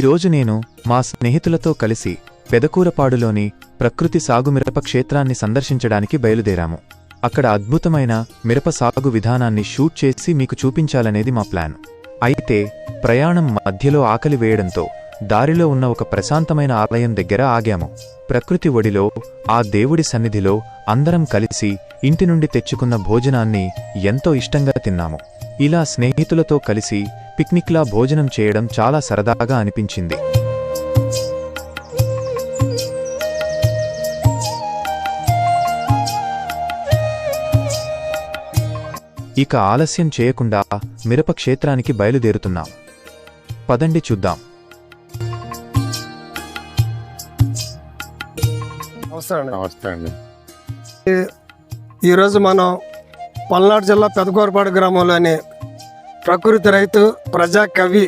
ఈరోజు నేను మా స్నేహితులతో కలిసి పెదకూరపాడులోని ప్రకృతి సాగు మిరప క్షేత్రాన్ని సందర్శించడానికి బయలుదేరాము. అక్కడ అద్భుతమైన మిరప సాగు విధానాన్ని షూట్ చేసి మీకు చూపించాలనేది మా ప్లాన్. అయితే ప్రయాణం మధ్యలో ఆకలి వేయడంతో దారిలో ఉన్న ఒక ప్రశాంతమైన ఆలయం దగ్గర ఆగాము. ప్రకృతి ఒడిలో ఆ దేవుడి సన్నిధిలో అందరం కలిసి ఇంటి నుండి తెచ్చుకున్న భోజనాన్ని ఎంతో ఇష్టంగా తిన్నాము. ఇలా స్నేహితులతో కలిసి పిక్నిక్లా భోజనం చేయడం చాలా సరదాగా అనిపించింది. ఇక ఆలస్యం చేయకుండా మిరప క్షేత్రానికి బయలుదేరుతున్నాం. పదండి చూద్దాం. నమస్తే అండి. ఈరోజు మనం పల్నాడు జిల్లా పెదకూరపాడు గ్రామంలోని ప్రకృతి రైతు ప్రజా కవి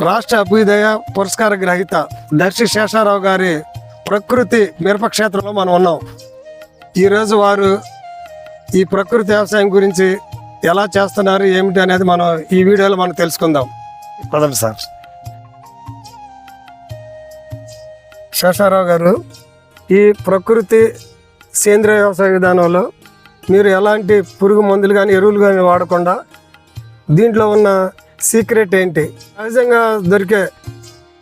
రాష్ట్ర అభ్యుదయ పురస్కార గ్రహీత దర్శి శేషారావు గారి ప్రకృతి మిరప క్షేత్రంలో మనం ఉన్నాం. ఈరోజు వారు ఈ ప్రకృతి వ్యవసాయం గురించి ఎలా చేస్తున్నారు ఏమిటి అనేది మనం ఈ వీడియోలో మనం తెలుసుకుందాం. పదండి సార్. శేషారావు గారు, ఈ ప్రకృతి సేంద్రియ వ్యవసాయ విధానంలో మీరు ఎలాంటి పురుగు మందులు కానీ ఎరువులు కానీ వాడకుండా దీంట్లో ఉన్న సీక్రెట్ ఏంటి? సహజంగా దొరికే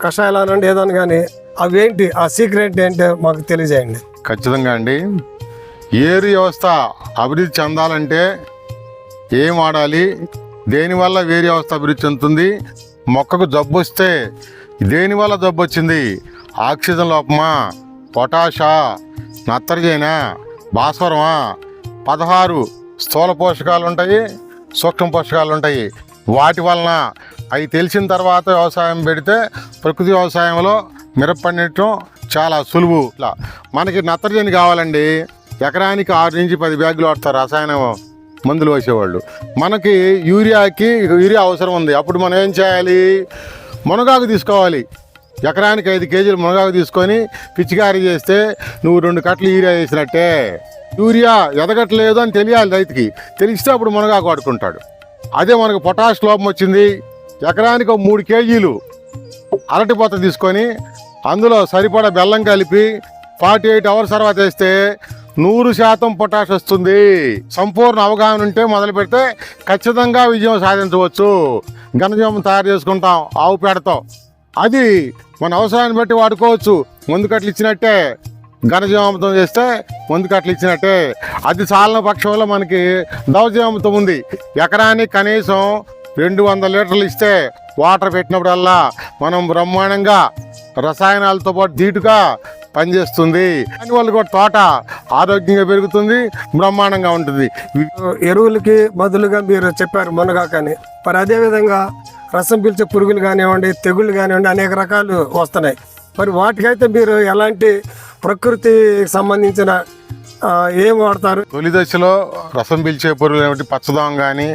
కషాయాలు అనండి ఏదైనా కానీ అవేంటి, ఆ సీక్రెట్ ఏంటో మాకు తెలియజేయండి. ఖచ్చితంగా అండి. ఏరు వ్యవస్థ అభివృద్ధి చెందాలంటే ఏం వాడాలి, దేనివల్ల వేరు వ్యవస్థ అభివృద్ధి చెందుతుంది, మొక్కకు జబ్బు వస్తే దేనివల్ల జబ్బు వచ్చింది, ఆక్సిజన్ లోపమా, పొటాషా, నత్రజనా, భాస్వరమా, 16 స్థూల పోషకాలు ఉంటాయి, సూక్ష్మ పోషకాలు ఉంటాయి. వాటి వలన అవి తెలిసిన తర్వాత వ్యవసాయం పెడితే ప్రకృతి వ్యవసాయంలో మిరప పండించడం చాలా సులువు. మనకి నత్రజని కావాలండి, ఎకరానికి 6 నుంచి 10 బ్యాగులు వాడతారు రసాయన మందులు వేసేవాళ్ళు. మనకి యూరియా అవసరం ఉంది. అప్పుడు మనం ఏం చేయాలి? మునగాకు తీసుకోవాలి. ఎకరానికి 5 కేజీలు మునగాకు తీసుకొని పిచ్చికారీ చేస్తే నువ్వు 2 కట్టలు యూరియా వేసినట్టే. యూరియా ఎదగట్లేదు అని తెలియాలి రైతుకి. తెలిస్తే అప్పుడు మునగాకు వాడుకుంటాడు. అదే మనకు పొటాష్ లోపం వచ్చింది, ఎకరానికి 3 కేజీలు అరటిపోత తీసుకొని అందులో సరిపడా బెల్లం కలిపి 48 అవర్స్ తర్వాత వేస్తే 100% పొటాష్ వస్తుంది. సంపూర్ణ అవగాహన ఉంటే మొదలు పెడితే ఖచ్చితంగా విజయం సాధించవచ్చు. ఘనజీవం తయారు చేసుకుంటాం ఆవు పేడతో. అది మన అవసరాన్ని బట్టి వాడుకోవచ్చు. ముందు కట్టలు ఇచ్చినట్టే ఘనజీవామృతం చేస్తే ముందు కట్టలు ఇచ్చినట్టే. అది చాలని పక్షంలో మనకి ద్రవజీవామృతం ఉంది. ఎకరానికి కనీసం 200 లీటర్లు ఇస్తే వాటర్ పెట్టినప్పుడల్లా మనం బ్రహ్మాండంగా రసాయనాలతో పాటు ధీటుగా పనిచేస్తుంది. దానివల్ల కూడా తోట ఆరోగ్యంగా పెరుగుతుంది, బ్రహ్మాండంగా ఉంటుంది. ఎరువులకి బదులుగా మీరు చెప్పారు మునగాకని, మరి అదేవిధంగా రసం పీల్చే పురుగులు కానివ్వండి, తెగుళ్ళు కానివ్వండి, అనేక రకాలు వస్తున్నాయి. మరి వాటికైతే మీరు ఎలాంటి ప్రకృతికి సంబంధించిన ఏం వాడతారు? తొలి దశలో రసం పీల్చే పురుగులు ఏమిటి, పచ్చదోమ కానీ,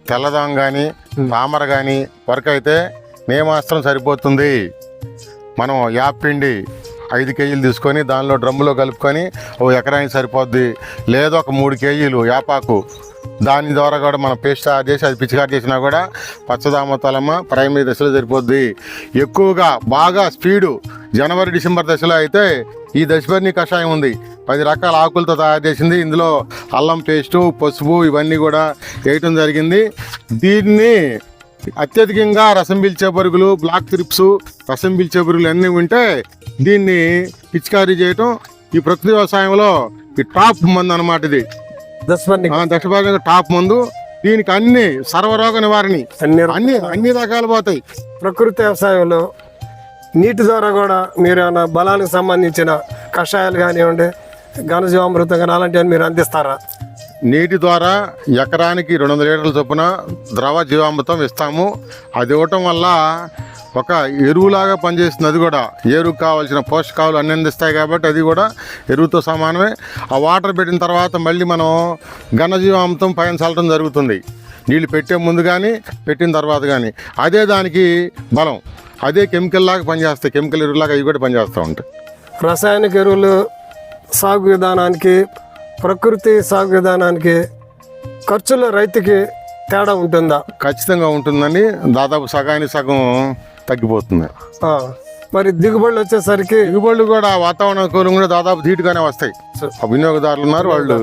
తెల్లదోమ కానీ, తామర కానీ వరకు అయితే నేమాస్త్రం సరిపోతుంది. మనం యాపిండి 5 కేజీలు తీసుకొని దానిలో డ్రమ్ములో కలుపుకొని ఓ ఎకరానికి సరిపోద్ది. లేదా ఒక 3 కేజీలు యాపాకు దాని ద్వారా కూడా మనం పేస్ట్ తయారు చేసి అది పిచికారి చేసినా కూడా పచ్చదామ తలమ్మ ప్రైమరీ దశలో సరిపోద్ది. ఎక్కువగా బాగా స్పీడు జనవరి డిసెంబర్ దశలో అయితే ఈ దశపర్ణి కషాయం ఉంది. 10 రకాల ఆకులతో తయారు చేసింది. ఇందులో అల్లం పేస్టు, పసుపు ఇవన్నీ కూడా వేయటం జరిగింది. దీన్ని అత్యధికంగా రసం పీల్చే పురుగులు, బ్లాక్ త్రిప్స్, రసం పీల్చే పురుగులు అన్నీ ఉంటే దీన్ని పిచికారీ చేయటం ఈ ప్రకృతి వ్యవసాయంలో ఈ టాప్ మందు అన్నమాట. ఇది దశపర్ణి టాప్ మందు. దీనికి అన్ని సర్వరోగ నివారణ అన్ని రకాలు పోతాయి. ప్రకృతి వ్యవసాయంలో నీటి ద్వారా కూడా మీరు ఏమైనా బలానికి సంబంధించిన కషాయాలు కానివ్వండి, ఘనజీవామృతం కానీ అలాంటివన్నీ మీరు అందిస్తారా? నీటి ద్వారా ఎకరానికి 200 లీటర్ల చొప్పున ద్రవ జీవామృతం ఇస్తాము. అది ఇవ్వటం వల్ల ఒక ఎరువులాగా పనిచేస్తుంది. అది కూడా ఎరువుకు కావాల్సిన పోషకాలు అన్ని అందిస్తాయి కాబట్టి అది కూడా ఎరువుతో సమానమే. ఆ వాటర్ పెట్టిన తర్వాత మళ్ళీ మనం ఘనజీవామృతం పైన చల్లడం జరుగుతుంది. నీళ్ళు పెట్టే ముందు కానీ పెట్టిన తర్వాత కానీ. అదే దానికి బలం. అదే కెమికల్ లాగా పనిచేస్తాయి. కెమికల్ ఎరువులాగా అవి కూడా పనిచేస్తూ ఉంటాయి. రసాయనిక ఎరువులు సాగు విధానానికి, ప్రకృతి సాగు విధానానికి ఖర్చులో రైతుకి తేడా ఉంటుందా? ఖచ్చితంగా ఉంటుందండి. దాదాపు సగానికి సగం తగ్గిపోతుంది. ఆ, మరి దిగుబడులు వచ్చేసరికి దిగుబడులు కూడా వాతావరణ అనుకూలంగా దాదాపు ధీటుగానే వస్తాయి. ఆ వినియోగదారులు ఉన్నారు, వాళ్ళు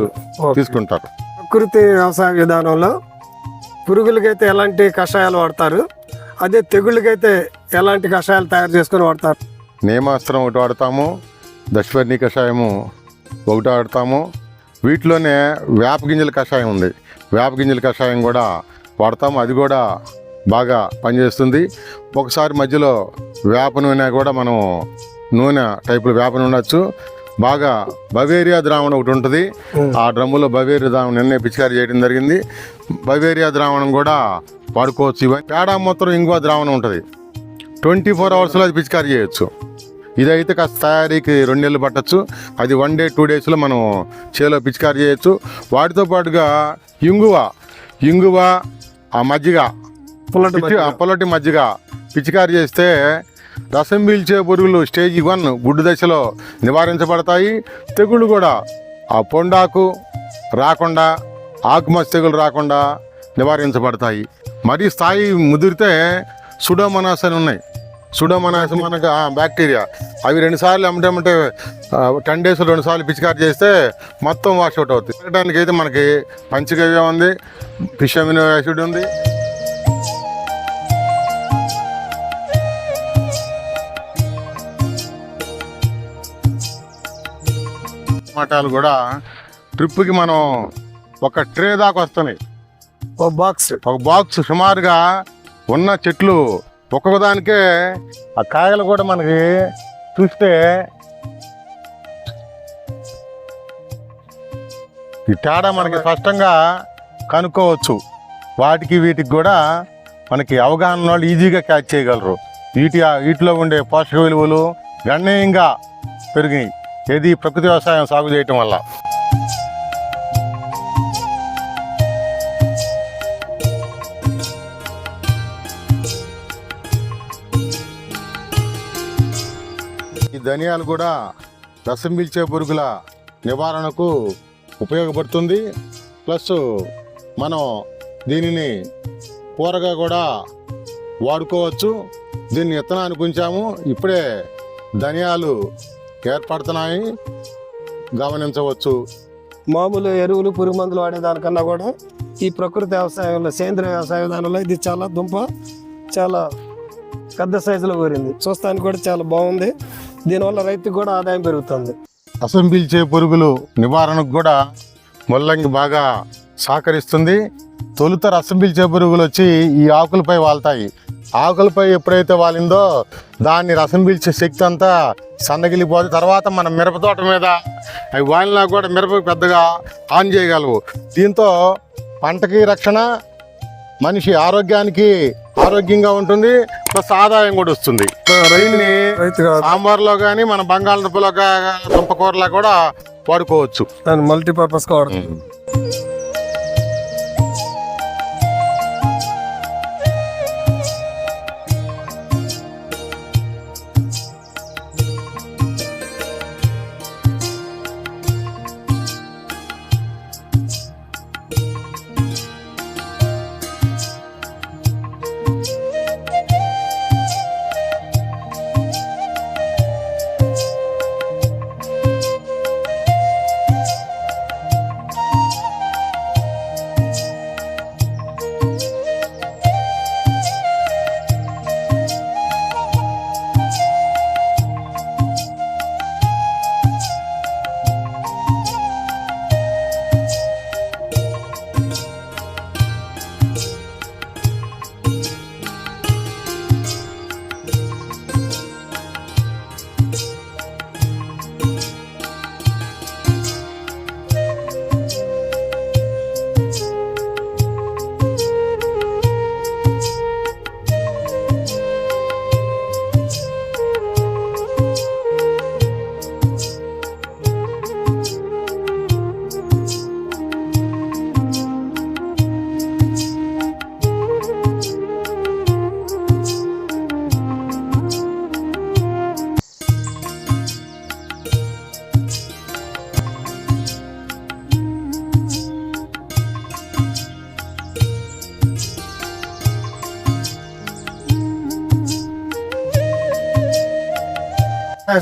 తీసుకుంటారు. ప్రకృతి వ్యవసాయ విధానంలో పురుగులకైతే ఎలాంటి కషాయాలు వాడతారు, అదే తెగుళ్ళకైతే ఎలాంటి కషాయాలు తయారు చేసుకొని వాడతారు? నేమాస్త్రం ఒకటి వాడతాము, దశపర్ణి కషాయము ఒకటి వాడతాము. వీటిలోనే వేప గింజల కషాయం ఉంది, వేప గింజల కషాయం కూడా వాడతాము. అది కూడా బాగా పనిచేస్తుంది. ఒకసారి మధ్యలో వేప నూనె కూడా మనం నూనె టైపులో వేప నూనె ఉండొచ్చు. బాగా బవేరియా ద్రావణం ఒకటి ఉంటుంది, ఆ డ్రమ్ములో బవేరియా ద్రావణం నిన్నే పిచికారీ చేయడం జరిగింది. బవేరియా ద్రావణం కూడా వాడుకోవచ్చు. ఇవన్నీ పేడ మూత్రం ఇంగువ ద్రావణం ఉంటుంది, 24 అవర్స్లో అది పిచికారీ చేయొచ్చు. ఇదైతే కాస్త తయారీకి 2 నెలలు పట్టచ్చు. అది 1 డే 2 డేస్లో మనం చేలో పిచికారీ చేయొచ్చు. వాటితో పాటుగా ఇంగువ ఆ మజ్జిగ, పొల్లటి మజ్జిగ పిచికారీ చేస్తే రసం పీల్చే పురుగులు స్టేజ్ 1 గుడ్డు దశలో నివారించబడతాయి. తెగుళ్ళు కూడా ఆ పొండాకు రాకుండా, ఆకుమచ్చ తెగులు రాకుండా నివారించబడతాయి. మరి స్థాయి ముదిరితే సుడోమోనాస్ అని ఉన్నాయి. సుడోమోనాస్ మనకు బ్యాక్టీరియా, అవి 2 సార్లు అమ్మటమంటే 10 డేస్లో 2 సార్లు పిచికారీ చేస్తే మొత్తం వాష్అవుట్ అవుతుంది. తినడానికి అయితే మనకి పంచగవ్య ఉంది, ఫిష్ అమినో యాసిడ్ ఉంది. టమాటాలు కూడా ట్రిప్కి మనం ఒక ట్రే దాకా వస్తున్నాయి. ఒక బాక్స్ సుమారుగా ఉన్న చెట్లు ఒక్కొక్కదానికే ఆ కాయలు కూడా మనకి చూస్తే ఈ తేడా మనకి స్పష్టంగా కనుక్కోవచ్చు. వీటికి కూడా మనకి అవగాహన వాళ్ళు ఈజీగా క్యాచ్ చేయగలరు. వీటిలో ఉండే పోషక విలువలు గణనీయంగా పెరిగినాయి, ఏది ప్రకృతి వ్యవసాయం సాగు చేయటం వల్ల. ఈ ధనియాలు కూడా రసం పీల్చే పురుగుల నివారణకు ఉపయోగపడుతుంది. ప్లస్ మనం దీనిని కూరగా కూడా వాడుకోవచ్చు. దీన్ని విత్తనానికి ఉంచాము, ఇప్పుడే ధనియాలు ఏర్పడుతున్నాయి, గమనించవచ్చు. మామూలు ఎరువులు పురుగు మందులు వాడేదానికన్నా కూడా ఈ ప్రకృతి వ్యవసాయంలో, సేంద్రియ వ్యవసాయ విధానంలో ఇది చాలా చాలా పెద్ద సైజులో ఊరింది. చూస్తానికి కూడా చాలా బాగుంది. దీనివల్ల రైతుకు కూడా ఆదాయం పెరుగుతుంది. రసం పీల్చే పురుగులు నివారణకు కూడా ముల్లంగి బాగా సహకరిస్తుంది. తొలుత రసం పీల్చే పురుగులు వచ్చి ఈ ఆకులపై వాళ్తాయి. ఆకులపై ఎప్పుడైతే వాలిందో దాన్ని రసం పీల్చే శక్తి అంతా సన్నగిలిపోతుంది. తర్వాత మన మిరప తోట మీద అవి వాలినా కూడా మిరప పెద్దగా ఆన్ చేయగలవు. దీంతో పంటకి రక్షణ, మనిషి ఆరోగ్యంగా ఉంటుంది, ప్లస్ ఆదాయం కూడా వస్తుంది. దీన్ని సాంబార్లో కానీ మన బంగాళదుంప కూరలో కూడా వాడుకోవచ్చు. మల్టీపర్పస్గా వాడుతుంది.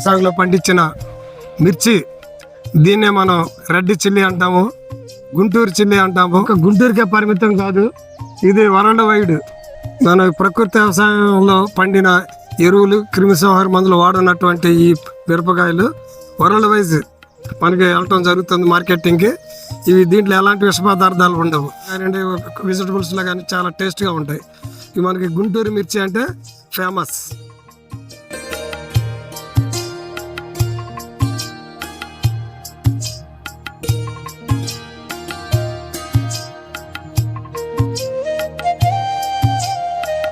సాగులో పండించిన మిర్చి, దీన్నే మనం రెడ్ చిల్లీ అంటాము, గుంటూరు చిల్లీ అంటాము. ఒక గుంటూరుకే పరిమితం కాదు, ఇది వరల్డ్ వైడ్. మన ప్రకృతి వ్యవసాయంలో పండిన ఎరువులు, క్రిమిసంహార మందులు వాడినటువంటి ఈ మిరపకాయలు వరల్డ్ వైజ్ మనకి వెళ్ళటం జరుగుతుంది మార్కెటింగ్కి. ఇవి దీంట్లో ఎలాంటి విష పదార్థాలు ఉండవు, కానీ వెజిటబుల్స్లో కానీ చాలా టేస్ట్గా ఉంటాయి. ఇవి మనకి గుంటూరు మిర్చి అంటే ఫేమస్.